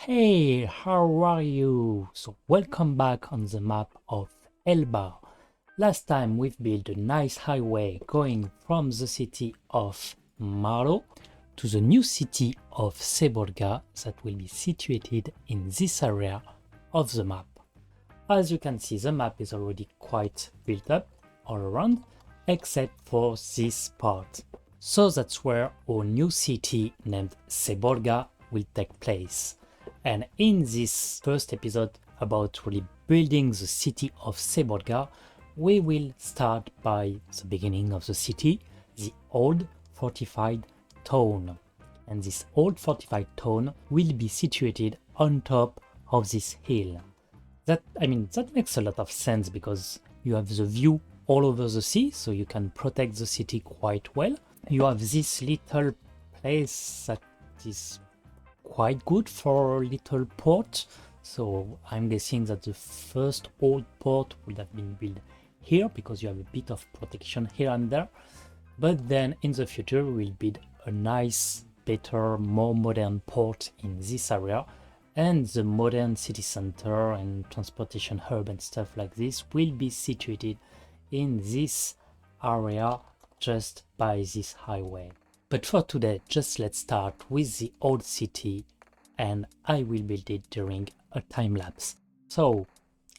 Hey, how are you? So welcome back on the map of Elba. Last time we've built a nice highway going from the city of Marlow to the new city of Seborga that will be situated in this area of the map. As you can see, the map is already quite built up all around, except for this part. So that's where our new city named Seborga will take place. And in this first episode about really building the city of Seborga, we will start by the beginning of the city, the old fortified town. And this old fortified town will be situated on top of this hill. That makes a lot of sense because you have the view all over the sea, so you can protect the city quite well. You have this little place that is quite good for a little port, so I'm guessing that the first old port would have been built here because you have a bit of protection here and there. But then in the future we'll build a nice, better, more modern port in this area, and the modern city center and transportation hub and stuff like this will be situated in this area just by this highway. But for today, just let's start with the old city, and I will build it during a time lapse. So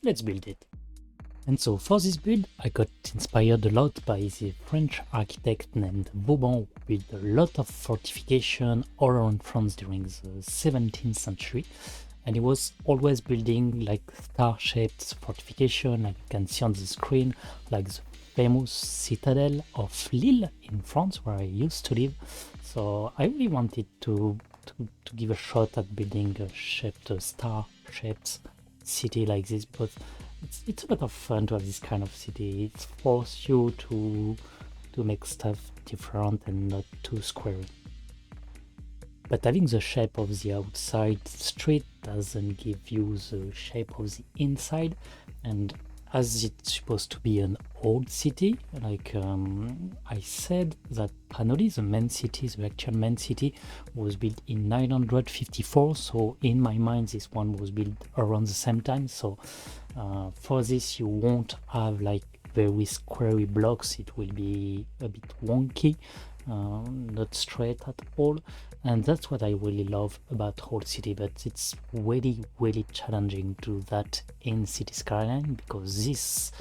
let's build it. And so for this build, I got inspired a lot by the French architect named Vauban, who built a lot of fortification all around France during the 17th century. And he was always building like star-shaped fortification, like you can see on the screen, like the famous citadel of Lille in France, where I used to live. So I really wanted to give a shot at building a star-shaped city like this, because it's a lot of fun to have this kind of city. It forces you to make stuff different and not too square. But having the shape of the outside street doesn't give you the shape of the inside, and as it's supposed to be an old city, like I said that Hanoli, the main city, the actual main city, was built in 954, so in my mind this one was built around the same time. So for this you won't have like very square blocks, it will be a bit wonky, not straight at all. And that's what I really love about Old City, but it's really challenging to do that in City Skyline, because this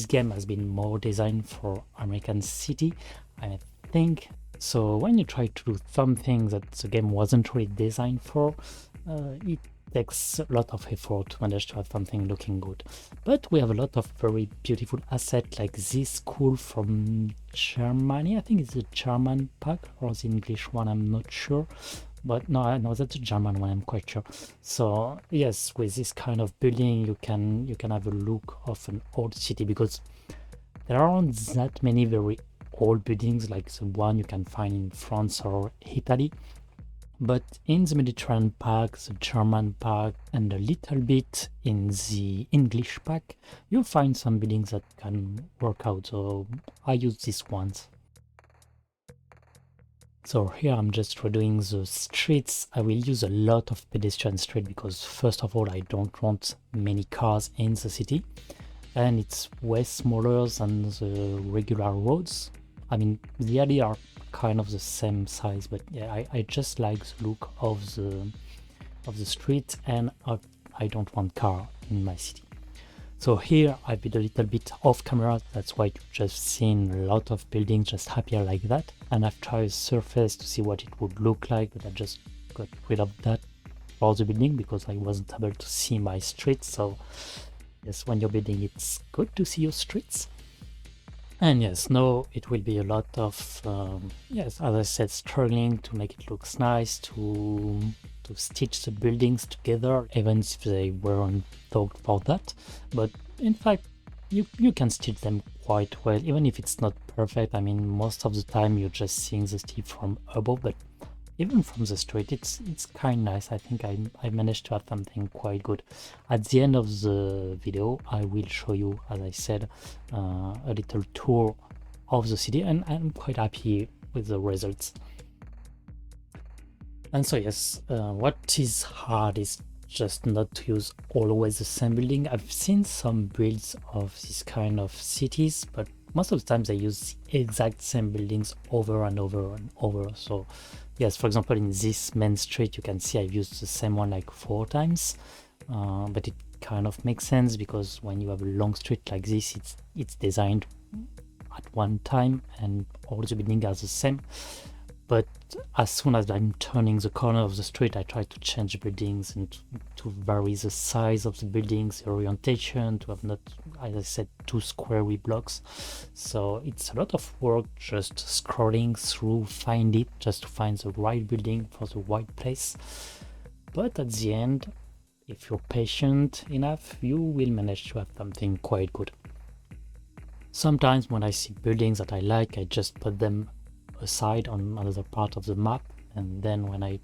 game has been more designed for American City, I think. So when you try to do something that the game wasn't really designed for, it takes a lot of effort to manage to have something looking good. But we have a lot of very beautiful assets like this school from Germany. I think it's the German pack or the English one, I'm not sure. But no, that's the German one, I'm quite sure. So yes, with this kind of building you can have a look of an old city, because there aren't that many very old buildings like the one you can find in France or Italy. But in the Mediterranean pack, the German pack, and a little bit in the English pack, you'll find some buildings that can work out, so I use these ones. So here I'm just redoing the streets. I will use a lot of pedestrian street because first of all I don't want many cars in the city, and it's way smaller than the regular roads. I mean, the alley are kind of the same size, but yeah, I just like the look of the street, and I don't want car in my city. So here I built a little bit off camera, that's why you've just seen a lot of buildings just appear like that, and I've tried a surface to see what it would look like, but I just got rid of that for the building because I wasn't able to see my streets. So yes, when you're building it's good to see your streets. And yes, now it will be a lot of, yes, as I said, struggling to make it look nice, to stitch the buildings together, even if they weren't thought for that. But in fact, you can stitch them quite well, even if it's not perfect. I mean, most of the time you're just seeing the city from above, but even from the street, it's kind of nice. I think I managed to have something quite good. At the end of the video, I will show you, as I said, a little tour of the city, and I'm quite happy with the results. And so yes, what is hard is just not to use always the same building. I've seen some builds of this kind of cities, but most of the times I use the exact same buildings over and over and over. So yes, for example, in this main street, you can see I've used the same one like 4 times, but it kind of makes sense because when you have a long street like this, it's designed at one time and all the buildings are the same. But as soon as I'm turning the corner of the street, I try to change buildings and to vary the size of the buildings, the orientation, to have not, as I said, 2 square blocks. So it's a lot of work just scrolling through, find it, just to find the right building for the right place. But at the end, if you're patient enough, you will manage to have something quite good. Sometimes when I see buildings that I like, I just put them aside on another part of the map, and then when I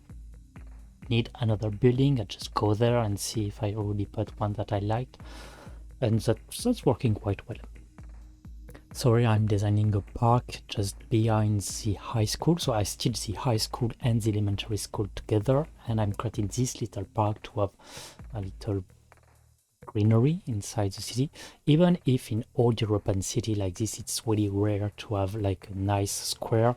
need another building, I just go there and see if I already put one that I liked, and that's working quite well. Sorry, I'm designing a park just behind the high school, so I stitch the high school and the elementary school together, and I'm creating this little park to have a little greenery inside the city. Even if in old European city like this, it's really rare to have like a nice square,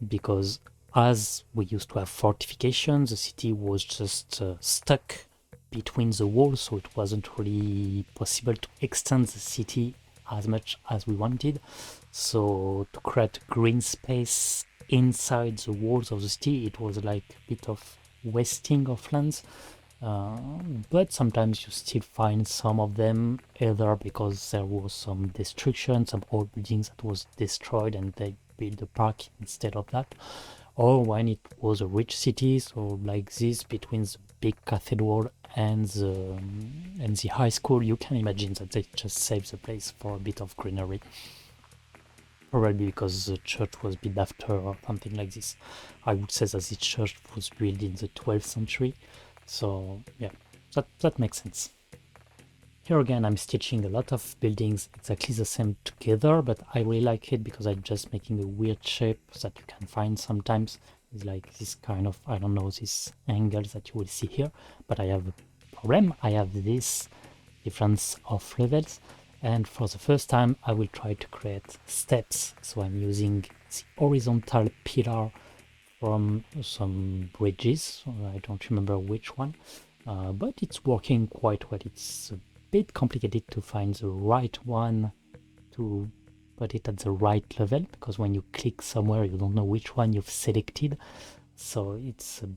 because as we used to have fortifications, the city was just stuck between the walls, so it wasn't really possible to extend the city as much as we wanted. So to create green space inside the walls of the city, it was like a bit of wasting of lands. But sometimes you still find some of them, either because there was some destruction, some old buildings that was destroyed and they built a park instead of that, or when it was a rich city, so like this between the big cathedral and the high school, you can imagine that they just saved the place for a bit of greenery. Probably because the church was built after or something like this. I would say that the church was built in the 12th century. So yeah, that makes sense. Here again, I'm stitching a lot of buildings exactly the same together, but I really like it because I'm just making a weird shape that you can find sometimes. It's like this kind of, I don't know, this angle that you will see here, but I have a problem. I have this difference of levels, and for the first time I will try to create steps. So I'm using the horizontal pillar from some bridges. I don't remember which one, but it's working quite well. It's a bit complicated to find the right one to put it at the right level, because when you click somewhere you don't know which one you've selected, so it's a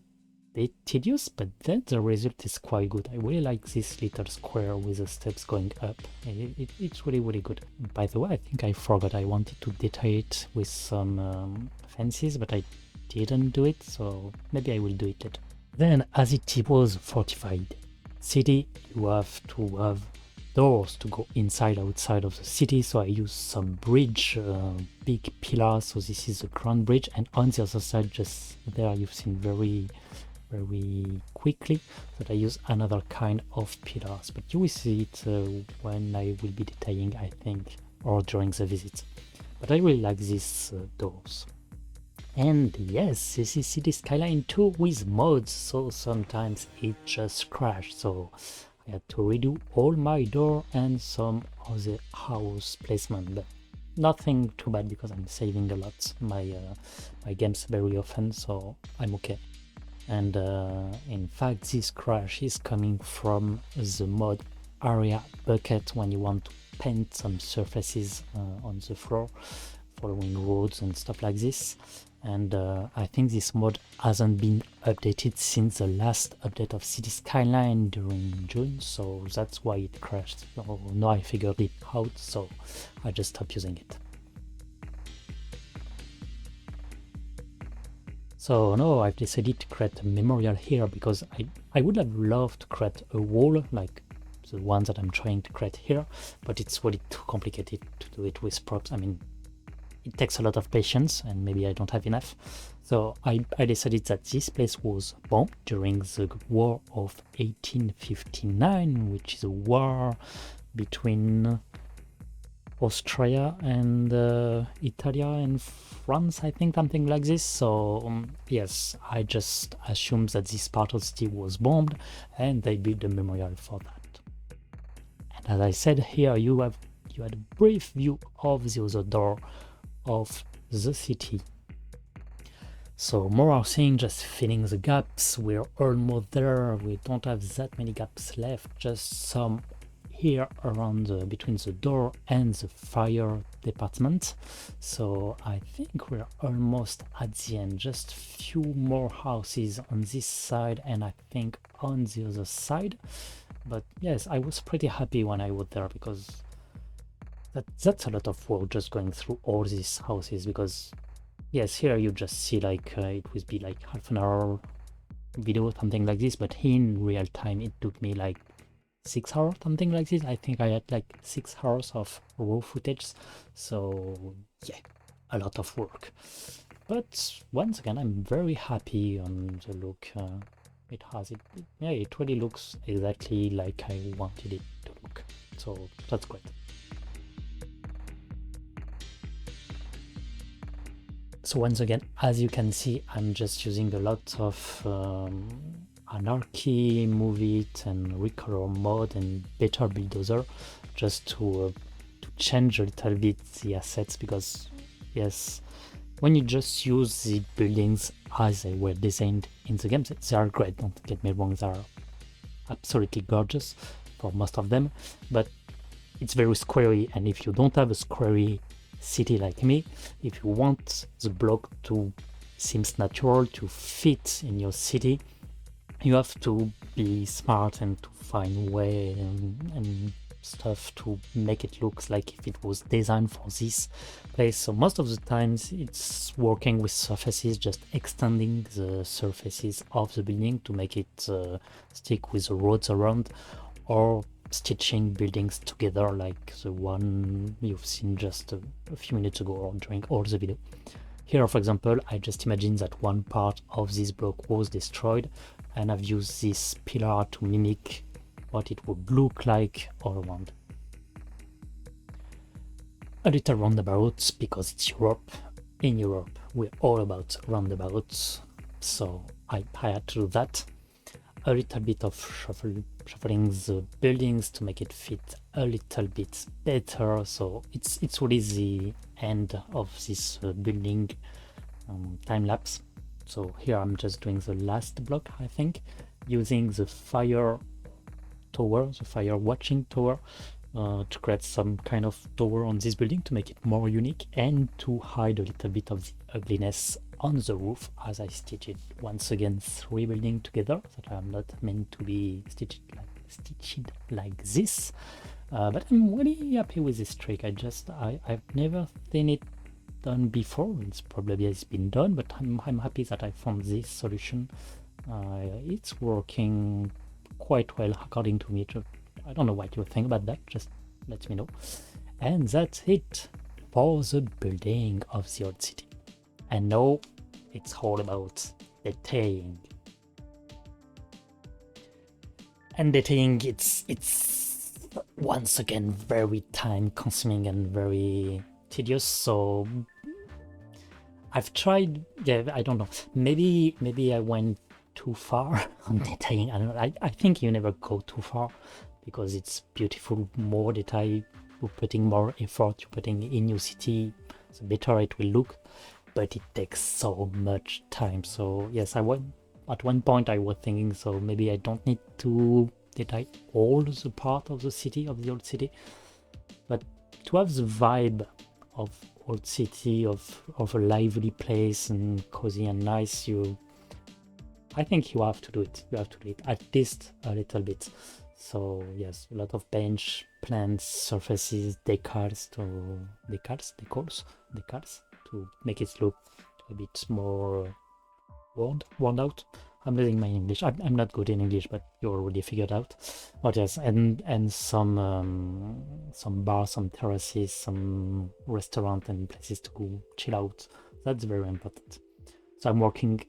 bit tedious, but then the result is quite good. I really like this little square with the steps going up. It's really good. By the way, I think I forgot I wanted to detail it with some fences, but I didn't do it, so maybe I will do it later. Then, as it was fortified city, you have to have doors to go inside, outside of the city, so I use some bridge, big pillars. So this is the grand bridge, and on the other side, just there, you've seen very quickly that I use another kind of pillars, but you will see it when I will be detailing, I think, or during the visit. But I really like these doors. And yes, this is City Skyline 2 with mods, so sometimes it just crashed, so I had to redo all my door and some of the house placement, but nothing too bad because I'm saving a lot my games very often, so I'm okay. And in fact, this crash is coming from the mod area bucket when you want to paint some surfaces on the floor, following roads and stuff like this. And I think this mod hasn't been updated since the last update of City Skyline during June, so that's why it crashed. So now I figured it out, so I just stopped using it. So now I've decided to create a memorial here because I would have loved to create a wall like the one that I'm trying to create here, but it's really too complicated to do it with props. I mean, it takes a lot of patience and maybe I don't have enough. So I decided that this place was bombed during the War of 1859, which is a war between Austria and Italy and France, I think, something like this. So yes, I just assumed that this part of the city was bombed, and they built a memorial for that. And as I said, here you had a brief view of the other door of the city. So more are saying just filling the gaps. We're almost there. We don't have that many gaps left, just some here around between the door and the fire department. So I think we're almost at the end. Just few more houses on this side and I think on the other side. But yes, I was pretty happy when I was there because that's a lot of work just going through all these houses, because yes, here you just see like it would be like half an hour video, something like this, but in real time it took me like 6 hours, something like this. I think I had like 6 hours of raw footage, so yeah, a lot of work. But once again, I'm very happy on the look it has. Yeah, it really looks exactly like I wanted it to look, so that's great. So once again, as you can see, I'm just using a lot of anarchy, move it, and recolor mode and better bulldozer just to change a little bit the assets, because yes, when you just use the buildings as they were designed in the game, they are great, don't get me wrong, they are absolutely gorgeous for most of them, but it's very squarey, and if you don't have a squarey city like me, if you want the block to seems natural to fit in your city, you have to be smart and to find way and stuff to make it look like if it was designed for this place. So most of the times it's working with surfaces, just extending the surfaces of the building to make it stick with the roads around, or stitching buildings together like the one you've seen just a few minutes ago or during all the video. Here, for example, I just imagine that one part of this block was destroyed, and I've used this pillar to mimic what it would look like all around. A little roundabouts, because it's Europe. In Europe, we're all about roundabouts, so I had to do that. A little bit of shuffling the buildings to make it fit a little bit better. So it's really the end of this building time lapse. So here I'm just doing the last block, I think, using the fire tower, the fire watching tower, to create some kind of tower on this building to make it more unique and to hide a little bit of the ugliness on the roof as I stitch it. Once again, 3 buildings together that are not meant to be stitched like this, but I'm really happy with this trick. I've never seen it done before. It's probably has been done, but I'm happy that I found this solution. It's working quite well according to me. I don't know what you think about that, just let me know. And that's it for the building of the old city. And now it's all about detailing. And detailing, it's once again very time consuming and very tedious. So I've tried, yeah, I don't know, maybe I went too far on detailing. I don't know. I think you never go too far, because it's beautiful. More detail, you're putting more effort, you're putting in your city, the better it will look. But it takes so much time. So yes, at one point I was thinking, so maybe I don't need to detail all the part of the city, of the old city, but to have the vibe of old city, of a lively place and cozy and nice, I think you have to do it. You have to do it at least a little bit. So yes, a lot of bench, plants, surfaces, decals to make it look a bit more worn out. I'm losing my English. I'm not good in English, but you already figured out. But yes, and some bars, some terraces, some restaurant and places to go chill out. That's very important. So I'm working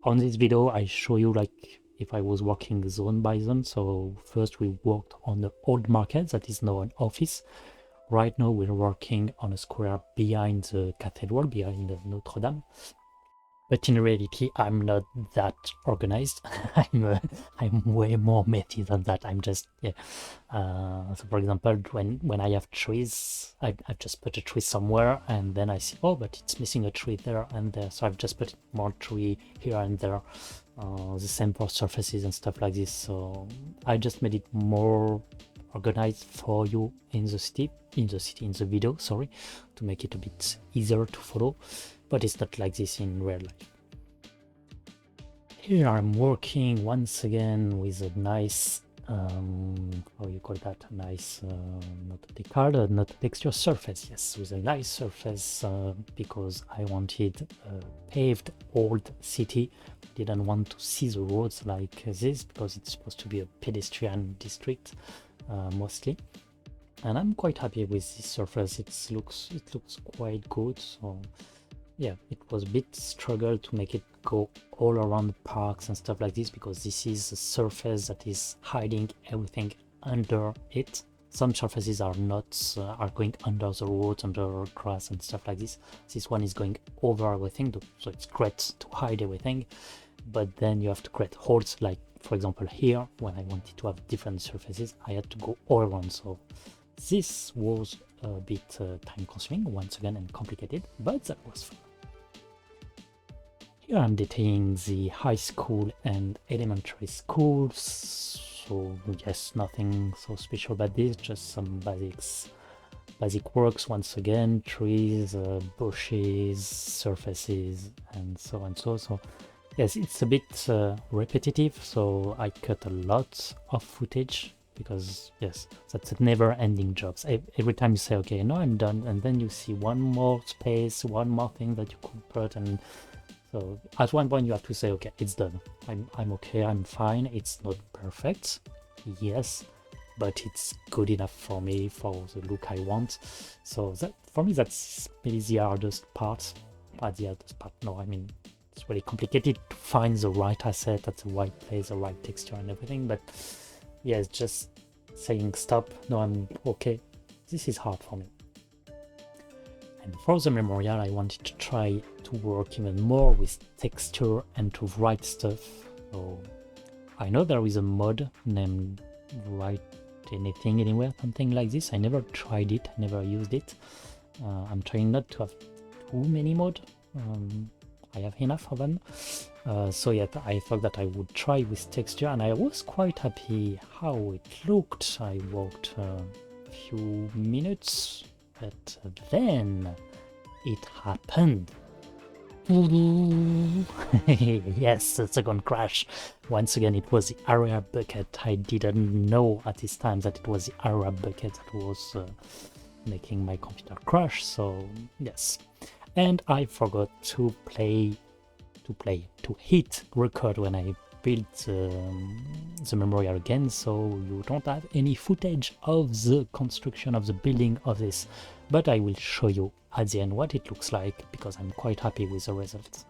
on this video. I show you like if I was working zone by zone. So first we worked on the old market that is now an office. right now we're working on a square behind the cathedral, behind Notre Dame. But in reality, I'm not that organized. I'm way more messy than that. I'm just, yeah. So for example, when I have trees, I've just put a tree somewhere, and then I see, oh, but it's missing a tree there and there. So I've just put more tree here and there. The same for surfaces and stuff like this. So I just made it more organized for you in the video, sorry, to make it a bit easier to follow. But it's not like this in real life. Here I'm working once again with a nice, how you call that, a nice, not a decard, not a texture surface, yes, with a nice surface, because I wanted a paved old city. Didn't want to see the roads like this, because it's supposed to be a pedestrian district, mostly. And I'm quite happy with this surface. It looks quite good. So yeah, it was a bit struggle to make it go all around the parks and stuff like this, because this is a surface that is hiding everything under it. Some surfaces are not, are going under the roads, under grass and stuff like this. This one is going over everything, so it's great to hide everything. But then you have to create holes, like for example here, when I wanted to have different surfaces, I had to go all around. So this was a bit time consuming once again and complicated, but that was fun. Here I'm detailing the high school and elementary schools. So yes, nothing so special about this, just some basic works once again, trees, bushes, surfaces, and so on. So yes, it's a bit repetitive, so I cut a lot of footage, because yes, that's a never-ending job. Every time you say, okay, no, I'm done, and then you see one more space, one more thing that you could put, and so at one point you have to say, okay, it's done. I'm okay, I'm fine. It's not perfect, yes, but it's good enough for me, for the look I want. So that, for me, that's maybe the hardest part. No, I mean, it's really complicated to find the right asset at the right place, the right texture and everything. But yeah, it's just saying stop, no, I'm okay. This is hard for me. And for the memorial, I wanted to try to work even more with texture and to write stuff. So I know there is a mod named Write Anything Anywhere, something like this. I never tried it, never used it. I'm trying not to have too many mods. I have enough of them. So yeah, I thought that I would try with texture, and I was quite happy how it looked. I worked a few minutes, but then it happened. Yes, the second crash. Once again, it was the area bucket. I didn't know at this time that it was the area bucket that was making my computer crash. So yes, and I forgot to hit record when I built the memorial again, so you don't have any footage of the construction of the building of this, but I will show you at the end what it looks like, because I'm quite happy with the results.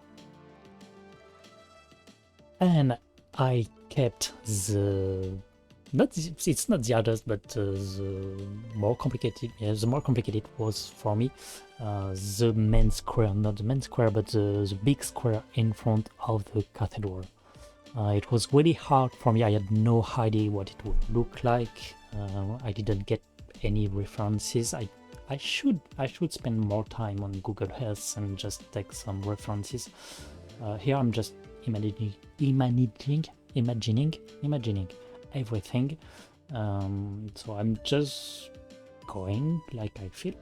And I kept it's not the hardest, but the more complicated, yeah, the more complicated was for me the main square, not the main square, but the big square in front of the cathedral. It was really hard for me. I had no idea what it would look like. I didn't get any references. I should spend more time on Google Earth and just take some references. Here I'm just imagining everything. So I'm just going like I feel.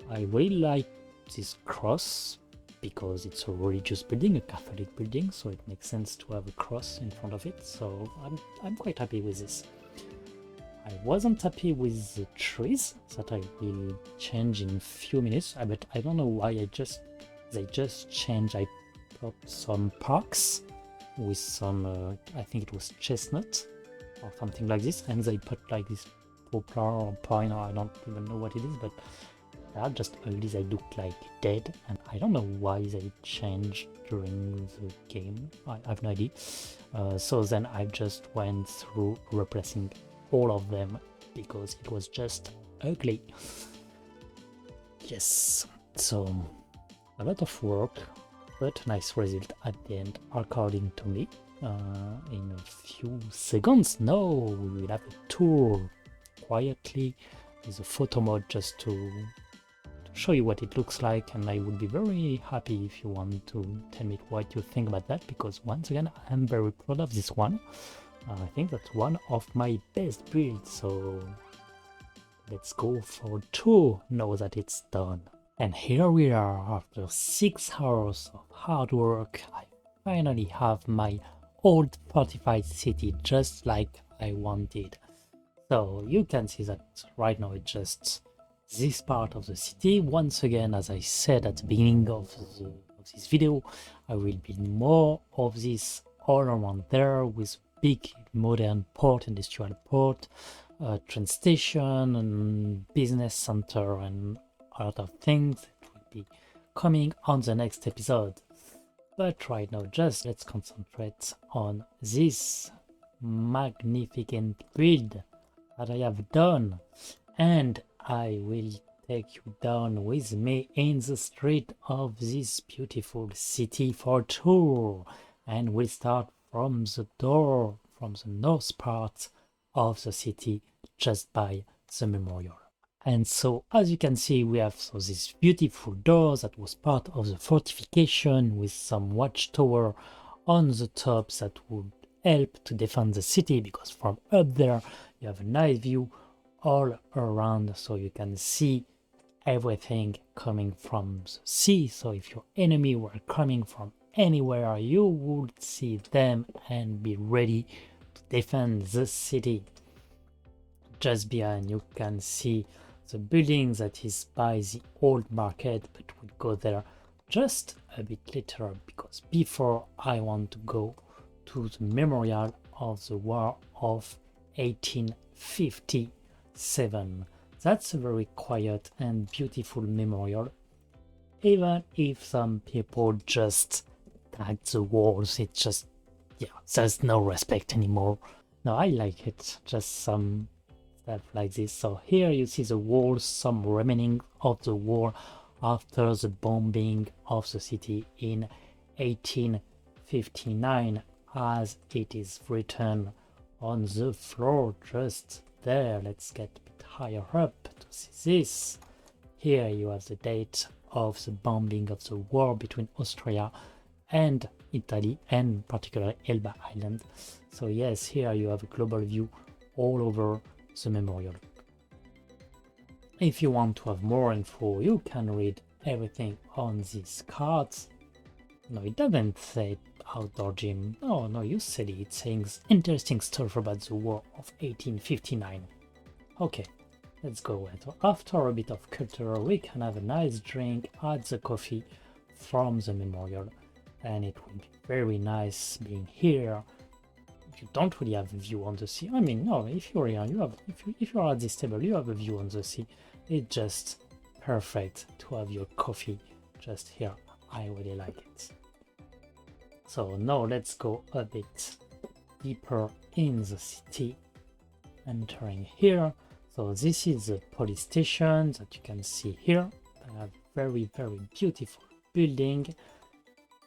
I really like this cross, because it's a religious building, a Catholic building, so it makes sense to have a cross in front of it. So I'm quite happy with this. I wasn't happy with the trees that I will change in a few minutes, but I don't know why they just changed. I put some parks with some, I think it was chestnut or something like this, and they put like this poplar or pine, or I don't even know what it is, but they are just ugly. They look like dead, and I don't know why they changed during the game. I have no idea. So then I just went through replacing all of them, because it was just ugly. Yes, so a lot of work, but nice result at the end, according to me. In a few seconds, now we will have a tour quietly with a photo mode just to show you what it looks like, and I would be very happy if you want to tell me what you think about that, because once again I'm very proud of this one. I think that's one of my best builds, so let's go for a tour now that it's done. And here we are, after 6 hours of hard work. I finally have my old fortified city just like I wanted. So you can see that right now it's just this part of the city. Once again, as I said at the beginning of this video, I will build more of this all around there with big modern port, industrial port, train station and business center and a lot of things that will be coming on the next episode. But right now, just let's concentrate on this magnificent build that I have done, and I will take you down with me in the street of this beautiful city for a tour, and we'll start from the door, from the north part of the city, just by the memorial. And so, as you can see, we have this beautiful door that was part of the fortification with some watchtower on the top that would help to defend the city, because from up there you have a nice view all around, so you can see everything coming from the sea. So if your enemy were coming from anywhere, you would see them and be ready to defend the city. Just behind you can see the building that is by the old market, but we'll go there just a bit later, because before I want to go to the memorial of the war of 1857. That's a very quiet and beautiful memorial, even if some people just tag the walls. It's just, yeah, there's no respect anymore. No, I like it, just some stuff like this. So here you see the walls, some remaining of the wall after the bombing of the city in 1859, as it is written on the floor just there. Let's get a bit higher up to see this. Here you have the date of the bombing of the war between Austria and Italy, and particularly Elba Island. So yes, here you have a global view all over the memorial. If you want to have more info, you can read everything on these cards. No, it doesn't say outdoor gym. No, you said it. It's saying interesting stuff about the war of 1859. Okay, let's go. So after a bit of culture, we can have a nice drink at the coffee from the memorial, and it will be very nice being here. You don't really have a view on the sea. I mean, no, if you're here, you have, if you're at this table, you have a view on the sea. It's just perfect to have your coffee just here. I really like it. So now let's go a bit deeper in the city, entering here. So this is the police station that you can see here. A very, very beautiful building.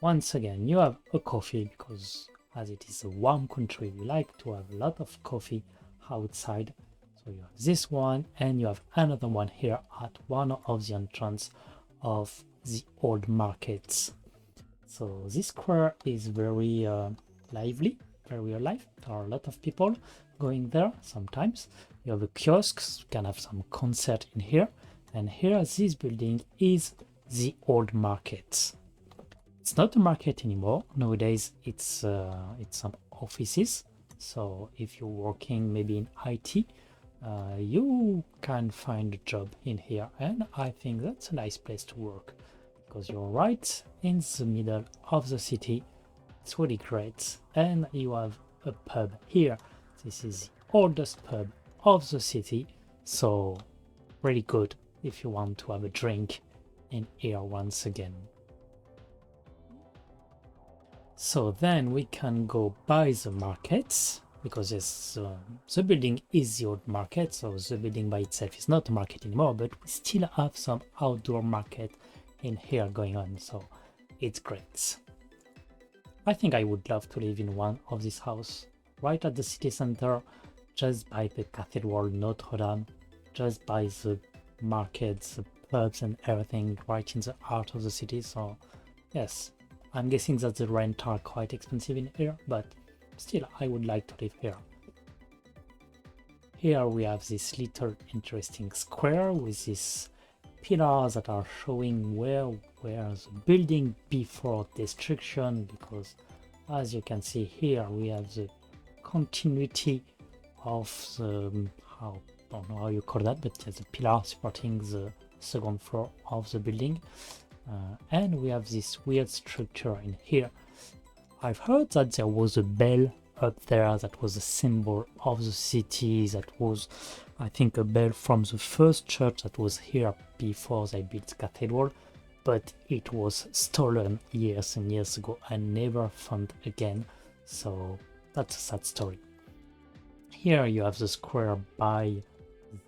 Once again, you have a coffee, because as it is a warm country, we like to have a lot of coffee outside. So you have this one, and you have another one here at one of the entrance of the old markets. So this square is very lively, very alive. There are a lot of people going there sometimes. You have a kiosk, you can have some concert in here. And here, this building is the old market. It's not a market anymore. Nowadays, it's some offices. So if you're working maybe in IT, you can find a job in here. And I think that's a nice place to work, because you're right in the middle of the city. It's really great. And you have a pub here. This is the oldest pub of the city. So really good if you want to have a drink in here once again. So then we can go by the markets. because yes, the building is the old market, so the building by itself is not a market anymore, but we still have some outdoor market in here going on, so it's great. I think I would love to live in one of these houses, right at the city center, just by the Cathedral Notre Dame, just by the markets, the pubs and everything right in the heart of the city. So yes, I'm guessing that the rent are quite expensive in here, but still I would like to live here. Here we have this little interesting square with these pillars that are showing where the building before destruction, because as you can see here we have the continuity of the, I don't know how you call that, but the pillar supporting the second floor of the building. And we have this weird structure in here. I've heard that there was a bell up there that was a symbol of the city, that was, I think, a bell from the first church that was here before they built the cathedral, but it was stolen years and years ago and never found again, so that's a sad story. Here you have the square by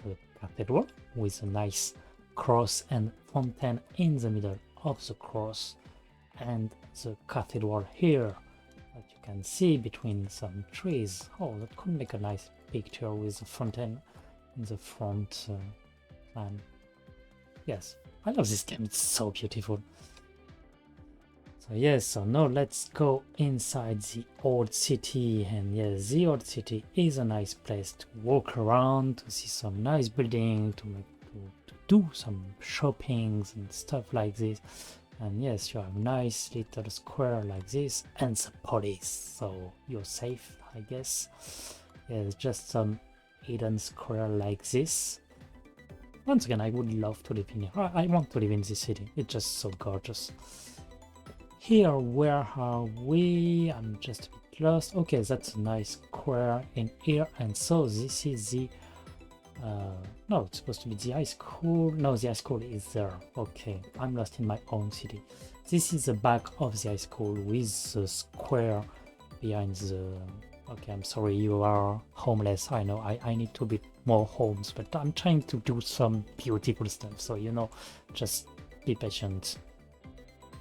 the cathedral with a nice cross and fountain in the middle of the cross, and the cathedral here that you can see between some trees. Oh, that could make a nice picture with a fountain in the front plan. Yes, I love this game, it's so beautiful. So yes, so now let's go inside the old city, and yes, the old city is a nice place to walk around, to see some nice building, to do some shoppings and stuff like this. And yes, you have a nice little square like this, and the police, so you're safe, I guess. Yes, just some hidden square like this. Once again, I would love to live in here. I want to live in this city, it's just so gorgeous. Here, where are we? I'm just a bit lost. Okay, that's a nice square in here, and so this is the no, it's supposed to be the high school. No, the high school is there. Okay, I'm lost in my own city. This is the back of the high school with the square behind the... Okay, I'm sorry, you are homeless. I know, I need to build more homes, but I'm trying to do some beautiful stuff, so you know, just be patient.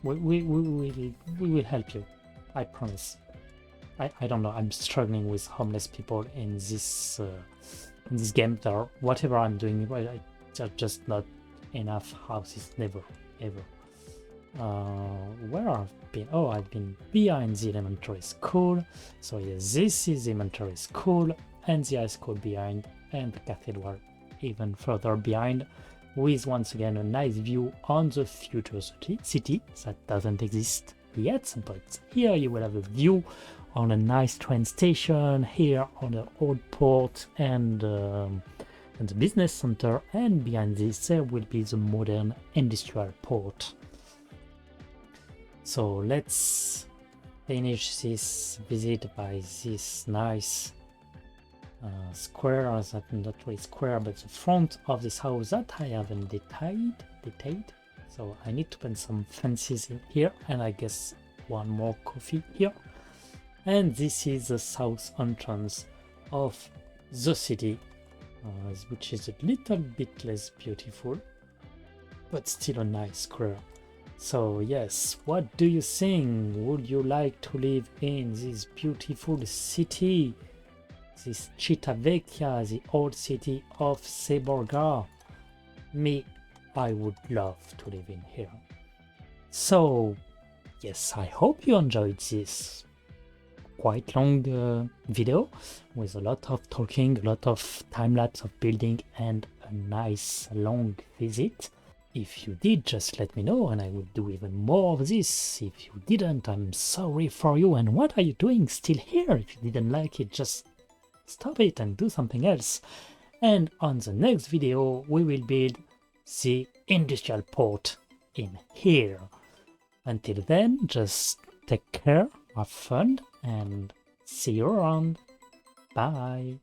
We will help you, I promise. I don't know, I'm struggling with homeless people in this game. There, whatever I'm doing, there's just not enough houses, never, ever. Where I've been? Oh, I've been behind the elementary school. So yes, this is the elementary school, and the high school behind, and the cathedral even further behind, with once again a nice view on the future city that doesn't exist yet, but here you will have a view on a nice train station, here on the old port and the business center, and behind this there will be the modern industrial port. So let's finish this visit by this nice square, that not really square, but the front of this house that I haven't detailed. So I need to put some fences in here, and I guess one more coffee here. And this is the south entrance of the city, which is a little bit less beautiful, but still a nice square. So yes, what do you think? Would you like to live in this beautiful city? This Città Vecchia, the old city of Seborga? Me, I would love to live in here. So yes, I hope you enjoyed this quite long video with a lot of talking, a lot of time-lapse of building, and a nice long visit. If you did, just let me know and I will do even more of this. If you didn't, I'm sorry for you, and what are you doing still here? If you didn't like it, just stop it and do something else. And on the next video we will build the industrial port in here. Until then, just take care, have fun, and see you around. Bye.